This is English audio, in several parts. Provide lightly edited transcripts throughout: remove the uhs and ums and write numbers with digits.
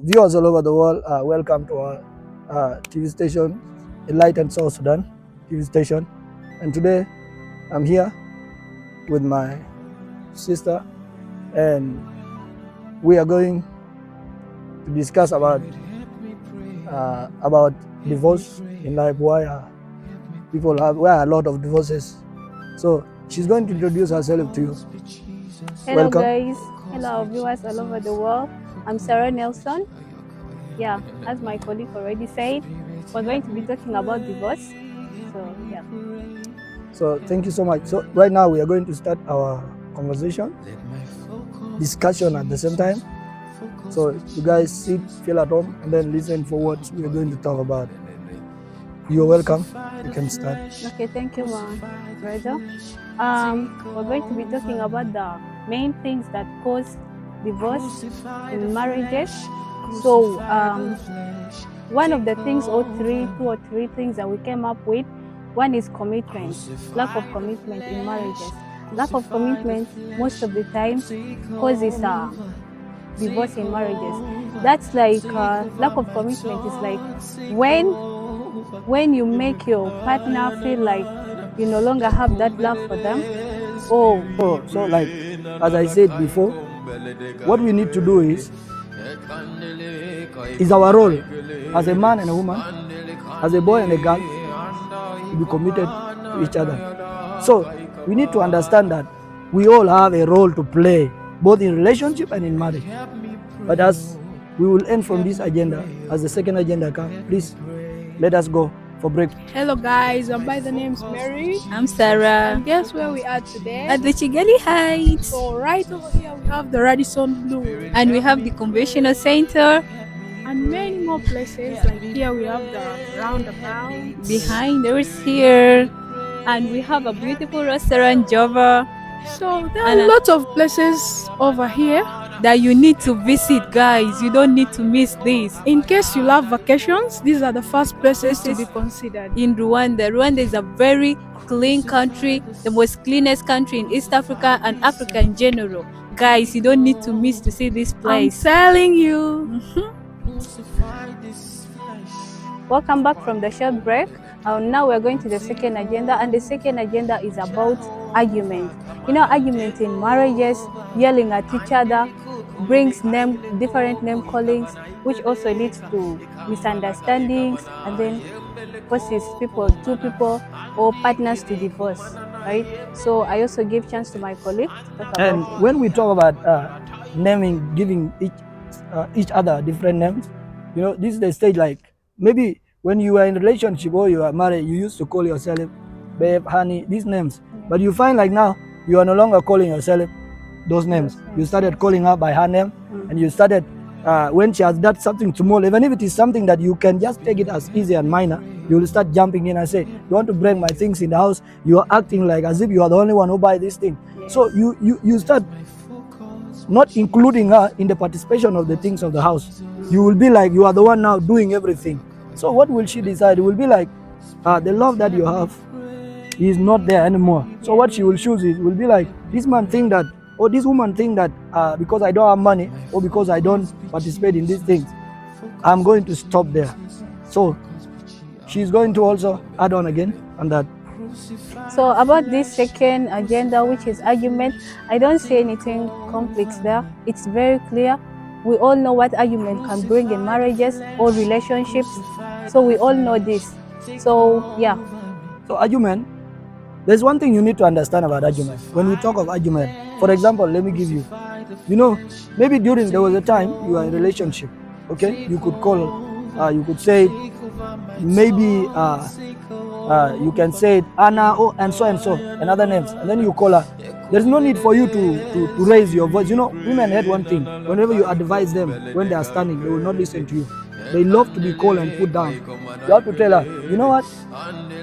Viewers all over the world, welcome to our TV station, Enlightened South Sudan TV station. And today I'm here with my sister, and we are going to discuss about divorce in life. Why a lot of divorces. So she's going to introduce herself to you. Hello Welcome. guys, hello viewers all over the world. I'm Sarah Nelson. Yeah, as my colleague already said, we're going to be talking about divorce. So yeah. So thank you so much. So right now we are going to start our conversation, discussion at the same time. So you guys sit, feel at home, and then listen for what we are going to talk about. You're welcome. You can start. Okay, thank you, my brother. We're going to be talking about the main things that cause divorce in marriages. So one of the things, two or three things that we came up with, one is commitment, lack of commitment in marriages. Lack of commitment most of the time causes divorce in marriages. That's like lack of commitment is like when you make your partner feel like you no longer have that love for them. So like as I said before, what we need to do is our role as a man and a woman, as a boy and a girl, to be committed to each other. So we need to understand that we all have a role to play, both in relationship and in marriage. But as we will end from this agenda, as the second agenda comes, please let us go for break. Hello guys, by the name's Mary. I'm Sarah. And guess where we are today? At the Chigali Heights. So right over here we have the Radisson Blue. And we have the Conventional Center. And many more places, like here we have the roundabout. Behind us here. And we have a beautiful restaurant, Java. So there are lots of places over here that you need to visit, guys. You don't need to miss this. In case you love vacations, these are the first places to be considered. In Rwanda. Rwanda is a very clean country, the most cleanest country in East Africa and Africa in general. Guys, you don't need to miss to see this place. I'm telling you. Welcome back from the short break. Now we're going to the second agenda, and the second agenda is about argument. You know, argument in marriages, yelling at each other, brings different name callings, which also leads to misunderstandings, and then causes two people or partners to divorce, right? So I also give chance to my colleague to talk And about when we talk about naming, giving each other different names, you know, this is the stage like maybe when you are in a relationship or you are married, you used to call yourself babe, honey, these names. But you find like now you are no longer calling yourself those names. You started calling her by her name, and you started when she has done something small, even if it is something that you can just take it as easy and minor, you will start jumping in and say, you want to bring my things in the house, you are acting like as if you are the only one who buy this thing. So you start not including her in the participation of the things of the house. You will be like you are the one now doing everything. So what will she decide? It will be like the love that you have is not there anymore. So what she will choose will be like, this man think that, or this woman think that because I don't have money or because I don't participate in these things, I'm going to stop there. So she's going to also add on again on that. So about this second agenda, which is argument, I don't see anything complex there. It's very clear. We all know what argument can bring in marriages or relationships. So we all know this. So yeah. So argument, there's one thing you need to understand about argument. When we talk of argument, for example, let me give you, you know, maybe there was a time you are in a relationship, okay? You could call, you could say, maybe you can say Anna, oh, and so, and other names, and then you call her. There's no need for you to raise your voice. You know, women hate one thing. Whenever you advise them when they are standing, they will not listen to you. They love to be called and put down. You have to tell her, you know what?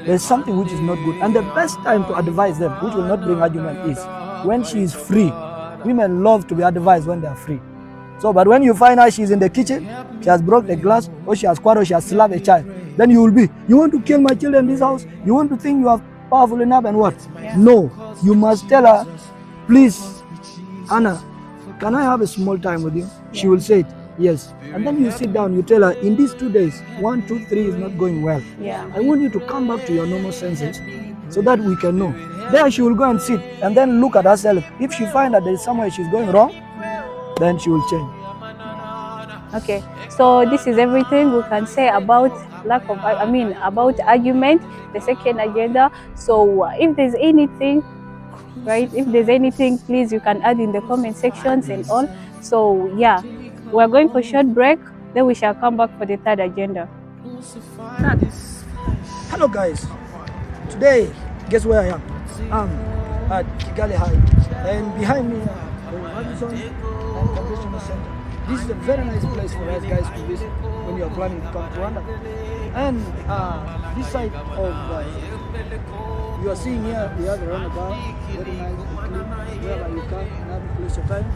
There's something which is not good. And the best time to advise them, which will not bring argument, is when she is free. Women love to be advised when they are free. So, but when you find out she's in the kitchen, she has broke the glass, or she has quarreled, she has slapped a child, then you will be, you want to kill my children in this house? You want to think you are powerful enough and what? Yeah. No, you must tell her, please, Anna, can I have a small time with you? She will say it. Yes. And then you sit down, you tell her, in these 2 days, 1, 2, 3 is not going well. Yeah. I want you to come back to your normal senses so that we can know. There she will go and sit and then look at herself. If she finds that there is somewhere she's going wrong, then she will change. Okay, so this is everything we can say about about argument, the second agenda. So if there's anything, right, if there's anything, please you can add in the comment sections and all. So yeah, we're going for a short break, then we shall come back for the third agenda. Hello guys, today guess where I am? I'm at Kigali High, and behind me the Robinson and Convention Center. This is a very nice place for us guys to visit when you are planning to come to Rwanda. And this side of you are seeing here, we have a roundabout, very nice and clean, wherever you come and have a place your time.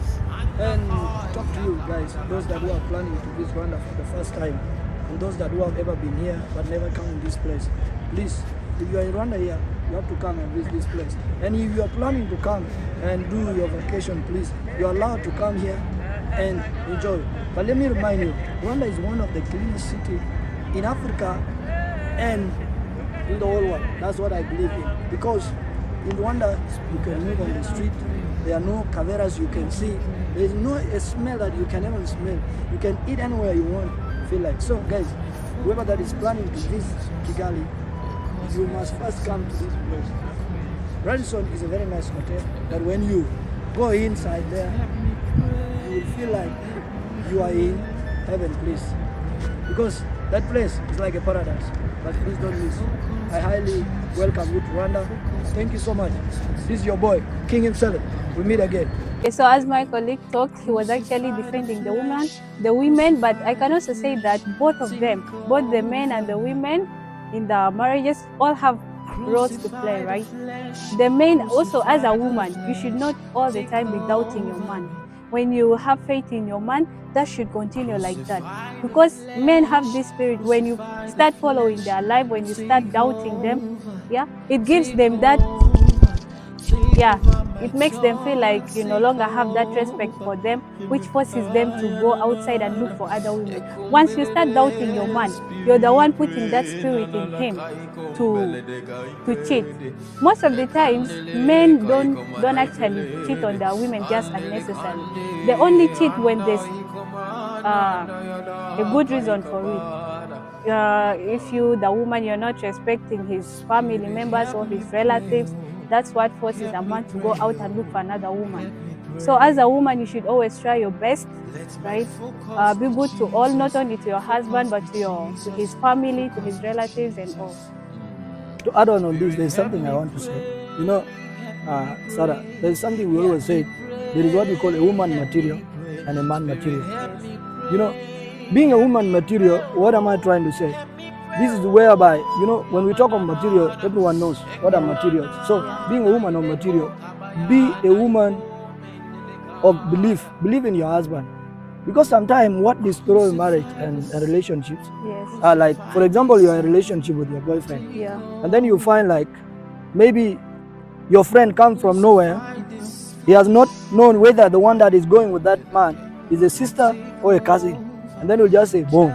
And talk to you guys, those that who are planning to visit Rwanda for the first time, and those that who have ever been here but never come in this place. Please, if you are in Rwanda here, you have to come and visit this place. And if you are planning to come and do your vacation, please, you are allowed to come here and enjoy. But let me remind you, Rwanda is one of the cleanest cities in Africa and in the whole world. That's what I believe in. Because in Rwanda, you can move on the street. There are no cameras you can see. There is no a smell that you can ever smell. You can eat anywhere you want, feel like. So guys, whoever that is planning to visit Kigali, you must first come to this place. Radisson is a very nice hotel that when you go inside there, you will feel like you are in heaven, please. Because that place is like a paradise. But please don't miss. I highly welcome you to Rwanda. Thank you so much. This is your boy, King himself. We meet again. Okay, so as my colleague talked, he was actually defending the women, but I can also say that both of them, both the men and the women in the marriages, all have roles to play, right? The men also, as a woman, you should not all the time be doubting your man. When you have faith in your man, that should continue like that. Because men have this spirit, when you start following their life, when you start doubting them, yeah, it gives them that, yeah, it makes them feel like you no longer have that respect for them, which forces them to go outside and look for other women. Once you start doubting your man, you're the one putting that spirit in him to cheat. Most of the times, men don't actually cheat on their women just unnecessarily. They only cheat when there's a good reason for it. If you, the woman, you're not respecting his family members or his relatives, that's what forces a man to go out and look for another woman. So as a woman, you should always try your best, right? Be good to all, not only to your husband, but to his family, to his relatives and all. To add on this, there's something I want to say. You know, Sarah, there's something we always say. There is what we call a woman material and a man material. You know, being a woman material, what am I trying to say? This is whereby, you know, when we talk of material, everyone knows what are materials. So, being a woman of material, be a woman of believe in your husband. Because sometimes what destroys marriage and relationships are like, for example, you're in a relationship with your boyfriend. Yeah. And then you find like, maybe your friend comes from nowhere. He has not known whether the one that is going with that man is a sister or a cousin. And then you just say, boom.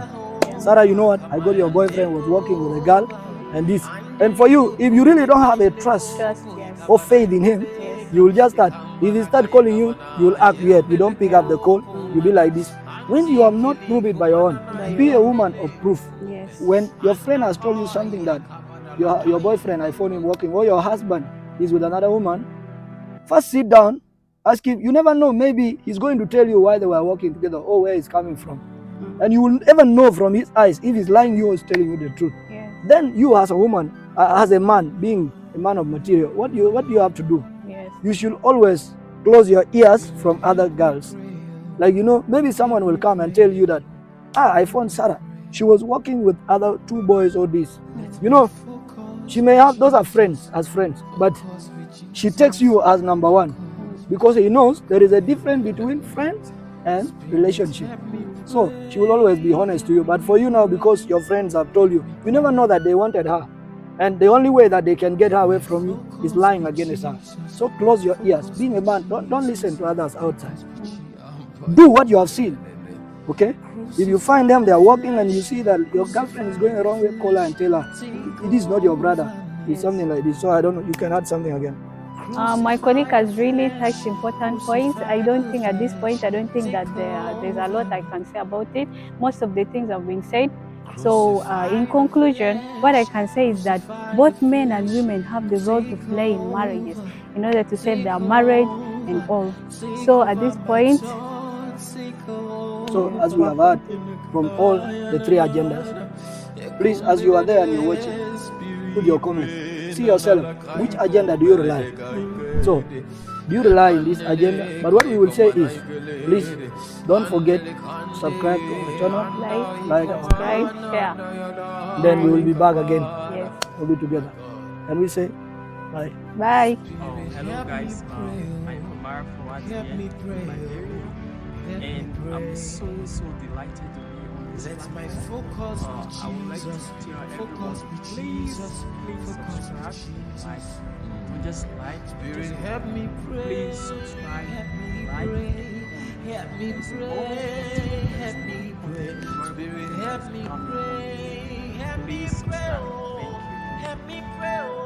Sarah, you know what? I got your boyfriend was working with a girl and this. And for you, if you really don't have a trust or faith in him, you will just start. If he start calling you, you will act weird. You don't pick up the call. You'll be like this. When you have not proved it by your own, be a woman of proof. When your friend has told you something that your boyfriend, I found him working, or your husband is with another woman, first sit down, ask him. You never know. Maybe he's going to tell you why they were working together or where he's coming from. And you will never know from his eyes if he's lying you or is telling you the truth. Then you as a woman, as a man, being a man of material, what do you have to do? You should always close your ears from other girls. Like, you know, maybe someone will come and tell you that, I found Sarah. She was working with other 2 boys or this. You know, she may have, those are friends, but she takes you as number 1 because he knows there is a difference between friends and relationship. So she will always be honest to you. But for you now, because your friends have told you, you never know that they wanted her. And the only way that they can get her away from you is lying against her. So close your ears. Being a man, don't listen to others outside. Do what you have seen. Okay? If you find them, they are walking and you see that your girlfriend is going the wrong way, call her and tell her, it is not your brother. It's something like this. So I don't know, you can add something again. My colleague has really touched important points. I don't think at this point, I don't think that there's a lot I can say about it. Most of the things have been said. So in conclusion, what I can say is that both men and women have the role to play in marriages in order to save their marriage and all. So at this point, So as we have heard from all the three agendas, please, as you are there and you're watching, put your comments. See yourself, which agenda do you rely? So, do you rely in this agenda? But what we will say is, please don't forget to subscribe to our channel, like, subscribe, share. then we will be back again. Yes. We'll be together. And we say bye. Bye. Hello guys, I'm Omar Fawad here in my area, and I'm so delighted to be on this platform. I would like to tell everyone, please subscribe, like, don't just like, just please subscribe, like, please subscribe. Thank you.